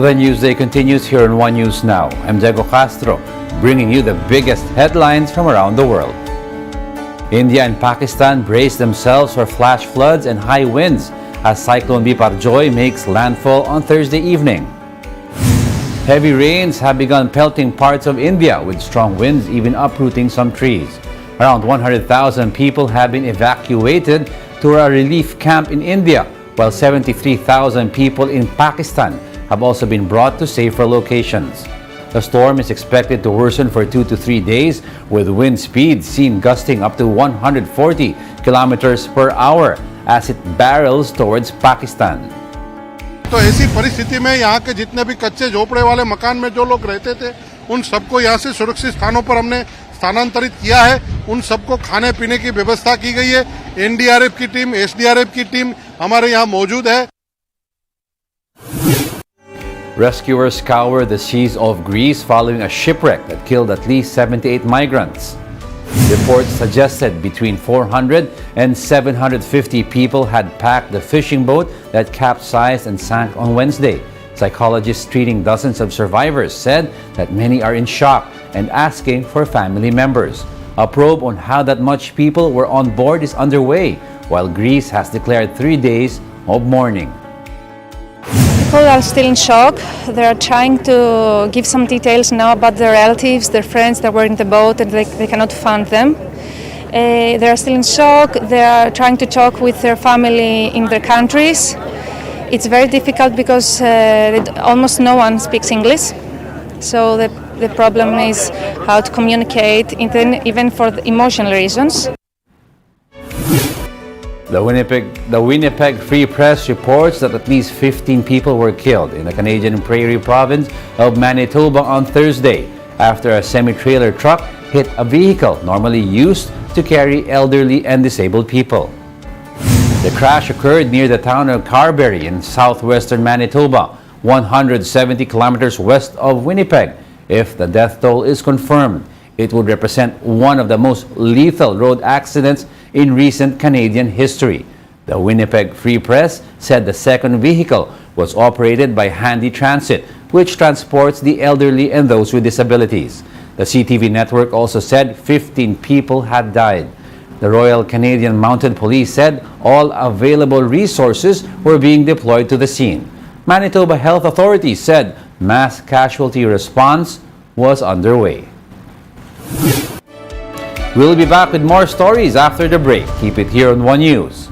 The Newsday continues here on One News Now. I'm Diego Castro, bringing you the biggest headlines from around the world. India and Pakistan brace themselves for flash floods and high winds as Cyclone Biparjoy makes landfall on Thursday evening. Heavy rains have begun pelting parts of India, with strong winds even uprooting some trees. Around 100,000 people have been evacuated to a relief camp in India, while 73,000 people in Pakistan have also been brought to safer locations. The storm is expected to worsen for 2 to 3 days, with wind speeds seen gusting up to 140 kilometers per hour as it barrels towards Pakistan. तो ऐसी परिस्थिति में यहाँ के जितने भी कच्चे झोपड़े वाले मकान में जो लोग रहते थे उन सबको यहाँ से सुरक्षित स्थानों पर हमने स्थानांतरित किया है। उन सबको खाने पीने की व्यवस्था की गई है। एनडीआरएफ की टीम, एसडीआरएफ की टीम हमारे यहाँ मौजूद है। Rescuers scour the seas of Greece following a shipwreck that killed at least 78 migrants. Reports suggested between 400 and 750 people had packed the fishing boat that capsized and sank on Wednesday. Psychologists treating dozens of survivors said that many are in shock and asking for family members. A probe on how that much people were on board is underway, while Greece has declared 3 days of mourning. People are still in shock. They are trying to give some details now about their relatives, their friends that were in the boat, and they cannot find them. They are still in shock. They are trying to talk with their family in their countries. It's very difficult because almost no one speaks English. So the problem is how to communicate, even for the emotional reasons. The Winnipeg Free Press reports that at least 15 people were killed in the Canadian Prairie province of Manitoba on Thursday after a semi-trailer truck hit a vehicle normally used to carry elderly and disabled people. The crash occurred near the town of Carberry in southwestern Manitoba, 170 kilometers west of Winnipeg. If the death toll is confirmed, it would represent one of the most lethal road accidents in recent Canadian history. The Winnipeg Free Press said the second vehicle was operated by Handy Transit, which transports the elderly and those with disabilities. The CTV network also said 15 people had died. The Royal Canadian Mounted Police said all available resources were being deployed to the scene. Manitoba Health Authorities said mass casualty response was underway. We'll be back with more stories after the break. Keep it here on One News.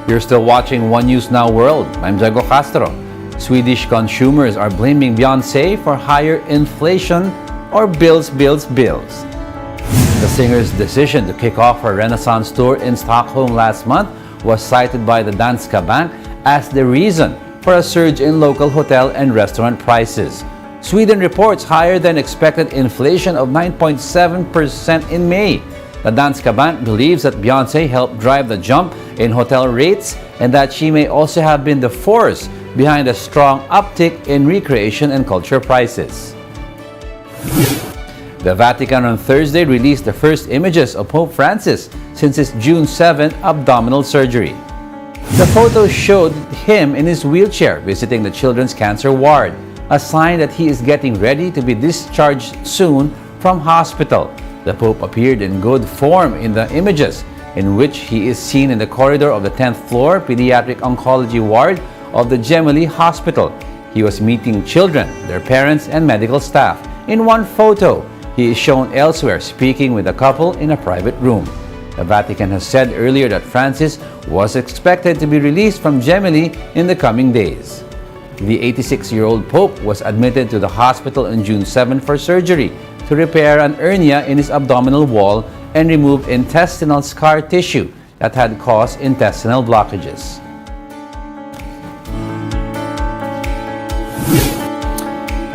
You're still watching One News Now World. I'm Diego Castro. Swedish consumers are blaming Beyoncé for higher inflation or bills. The singer's decision to kick off her Renaissance tour in Stockholm last month was cited by the Danske Bank as the reason for a surge in local hotel and restaurant prices. Sweden reports higher than expected inflation of 9.7% in May. The Danske Bank believes that Beyonce helped drive the jump in hotel rates and that she may also have been the force behind a strong uptick in recreation and culture prices. The Vatican on Thursday released the first images of Pope Francis since his June 7 abdominal surgery. The photos showed him in his wheelchair visiting the children's cancer ward, a sign that he is getting ready to be discharged soon from hospital. The Pope appeared in good form in the images, in which he is seen in the corridor of the 10th floor pediatric oncology ward of the Gemelli Hospital. He was meeting children, their parents, and medical staff. In one photo, he is shown elsewhere speaking with a couple in a private room. The Vatican has said earlier that Francis was expected to be released from Gemelli in the coming days. The 86-year-old Pope was admitted to the hospital on June 7 for surgery to repair an hernia in his abdominal wall and remove intestinal scar tissue that had caused intestinal blockages.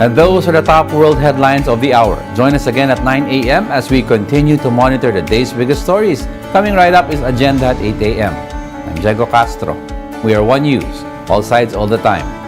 And those are the top world headlines of the hour. Join us again at 9 a.m. as we continue to monitor the day's biggest stories. Coming right up is Agenda at 8 a.m. I'm Diego Castro. We are One News, all sides, all the time.